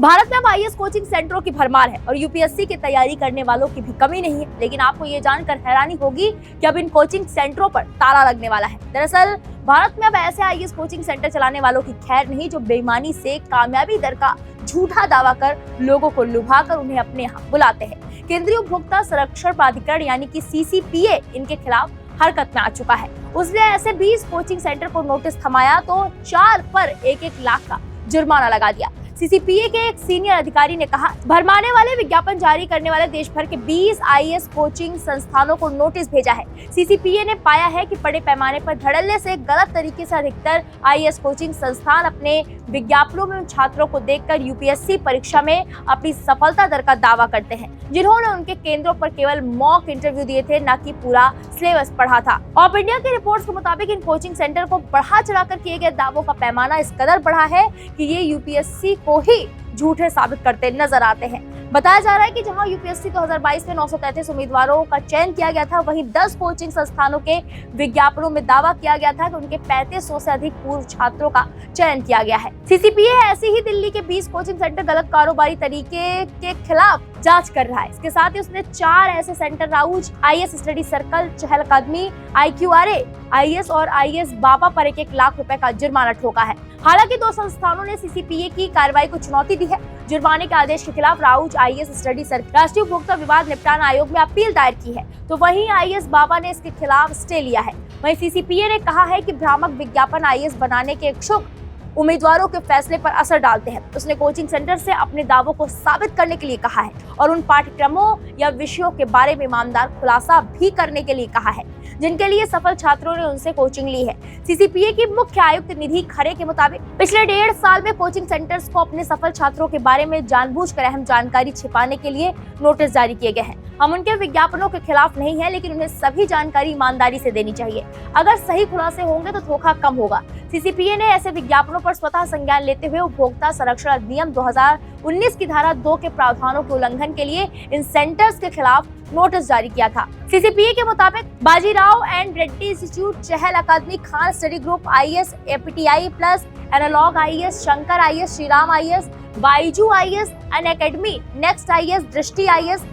भारत में अब IAS coaching सेंटरों की भरमार है और यूपीएससी की तैयारी करने वालों की भी कमी नहीं है। लेकिन आपको ये जानकर हैरानी होगी कि अब इन कोचिंग सेंटरों पर ताला लगने वाला है। दरअसल भारत में अब ऐसे आईएएस कोचिंग सेंटर चलाने वालों की खैर नहीं जो बेईमानी से कामयाबी दर का झूठा दावा कर लोगों को लुभाकर उन्हें अपने यहाँ बुलाते हैं। केंद्रीय उपभोक्ता संरक्षण प्राधिकरण यानी कि सीसीपीए इनके खिलाफ हरकत में आ चुका है। उसने ऐसे 20 कोचिंग सेंटर को नोटिस थमाया तो 4 पर 1-1 लाख का जुर्माना लगा दिया। सीसीपीए के एक सीनियर अधिकारी ने कहा, भरमाने वाले विज्ञापन जारी करने वाले देश भर के 20 आईएएस कोचिंग संस्थानों को नोटिस भेजा है। सीसीपीए ने पाया है कि बड़े पैमाने पर धड़ल्ले से गलत तरीके से अधिकतर आईएएस कोचिंग संस्थान अपने विज्ञापनों में उन छात्रों को देखकर यूपीएससी परीक्षा में अपनी सफलता दर का दावा करते हैं जिन्होंने उनके केंद्रों पर केवल मॉक इंटरव्यू दिए थे, न कि पूरा सिलेबस पढ़ा था। ऑफ इंडिया की रिपोर्ट्स के मुताबिक इन कोचिंग सेंटर को बढ़ा चढ़ाकर किए गए दावों का पैमाना इस कदर बढ़ा है कि ये यूपीएससी को ही झूठे साबित करते नजर आते हैं। बताया जा रहा है कि जहां यूपीएससी 2022 में 933 उम्मीदवारों का चयन किया गया था, वहीं 10 कोचिंग संस्थानों के विज्ञापनों में दावा किया गया था कि उनके 3500 से अधिक पूर्व छात्रों का चयन किया गया है। सीसीपीए ऐसे ही दिल्ली के 20 कोचिंग सेंटर गलत कारोबारी तरीके के खिलाफ जांच कर रहा है। इसके साथ ही उसने 4 ऐसे centre Rau's IAS study circle, Chahal academy, IQRA IAS और आईएएस बाबा पर 1-1 लाख रुपए का जुर्माना ठोका है। हालांकि 2 संस्थानों ने सीसीपीए की कार्रवाई को चुनौती दी है। जुर्माने के आदेश के खिलाफ राउज आईएएस स्टडी सर्कल राष्ट्रीय उपभोक्ता विवाद निपटान आयोग में अपील दायर की है, तो वहीं आईएएस बाबा ने इसके खिलाफ स्टे लिया है। वहीं सीसीपीए ने कहा है कि भ्रामक विज्ञापन आईएएस बनाने के इच्छुक उम्मीदवारों के फैसले पर असर डालते हैं। उसने कोचिंग सेंटर से अपने दावों को साबित करने के लिए कहा है और उन पाठ्यक्रमों या विषयों के बारे में ईमानदार खुलासा भी करने के लिए कहा है जिनके लिए सफल छात्रों ने उनसे कोचिंग ली है। सीसीपीए की मुख्य आयुक्त निधि खरे के मुताबिक पिछले 1.5 साल में कोचिंग सेंटर्स को अपने सफल छात्रों के बारे में जानबूझकर अहम जानकारी छिपाने के लिए नोटिस जारी किए गए हैं। हम उनके विज्ञापनों के खिलाफ नहीं है, लेकिन उन्हें सभी जानकारी ईमानदारी से देनी चाहिए। अगर सही खुलासे होंगे तो धोखा कम होगा। सीसीपीए ने ऐसे विज्ञापनों पर स्वतः संज्ञान लेते हुए उपभोक्ता संरक्षण अधिनियम 2019 की धारा 2 के प्रावधानों के उल्लंघन के लिए इन सेंटर्स के खिलाफ नोटिस जारी किया था। सीसीपीए के मुताबिक Bajirao and Reddy institute, Chahal academy, Khan study group, IAS, APTI plus, analog IAS, Shankar IAS, Shriram IAS, Byju's IAS, Unacademy, next IAS, Drishti IAS,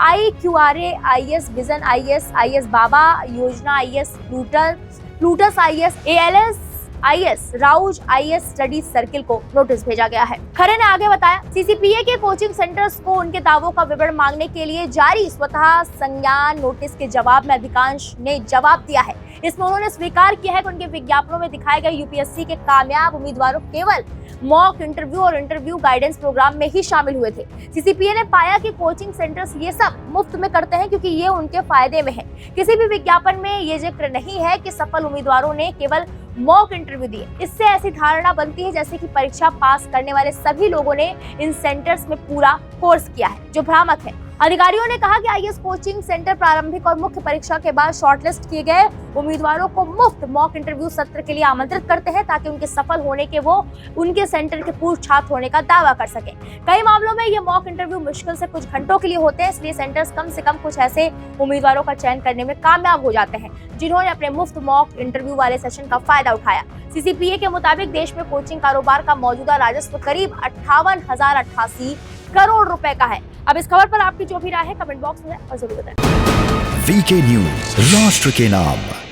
IQRA IAS, vision IAS, IAS Baba, Yojana IAS, Plutus IAS, ALS IAS, Rau's IAS study circle को notice भेजा गया है। खरे ने आगे बताया, CCPA के coaching centres को उनके दावों का विवरण मांगने के लिए जारी स्वतः संज्ञान नोटिस के जवाब में अधिकांश ने जवाब दिया है। इसमें उन्होंने स्वीकार किया है कि उनके विज्ञापनों में दिखाए गए यूपीएससी के कामयाब उम्मीदवारों केवल मॉक इंटरव्यू और इंटरव्यू गाइडेंस प्रोग्राम में ही शामिल हुए थे। सीसीपीए ने पाया कि कोचिंग सेंटर्स ये सब मुफ्त में करते हैं क्योंकि ये उनके फायदे में है। किसी भी विज्ञापन में ये जिक्र नहीं है कि सफल उम्मीदवारों ने केवल मॉक इंटरव्यू दिए। इससे ऐसी धारणा बनती है जैसे कि परीक्षा पास करने वाले सभी लोगों ने इन सेंटर्स में पूरा कोर्स किया है, जो भ्रामक है। अधिकारियों ने कहा कि आईएएस कोचिंग सेंटर प्रारंभिक और मुख्य परीक्षा के बाद शॉर्टलिस्ट किए गए उम्मीदवारों को मुफ्त मॉक इंटरव्यू सत्र के लिए आमंत्रित करते हैं ताकि उनके सफल होने के वो उनके सेंटर के पूर्व छात्र होने का दावा कर सके। कई मामलों में ये मॉक इंटरव्यू मुश्किल से कुछ घंटों के लिए होते हैं, इसलिए सेंटर्स कम से कम कुछ ऐसे उम्मीदवारों का चयन करने में कामयाब हो जाते हैं जिन्होंने अपने मुफ्त मॉक इंटरव्यू वाले सेशन का फायदा उठाया। सीसीपीए के मुताबिक देश में कोचिंग कारोबार का मौजूदा राजस्व करीब 58,088 करोड़ रुपए का है। अब इस खबर पर आपकी जो भी राय है कमेंट बॉक्स में और जरूर बताएं। वीके न्यूज, राष्ट्र के नाम।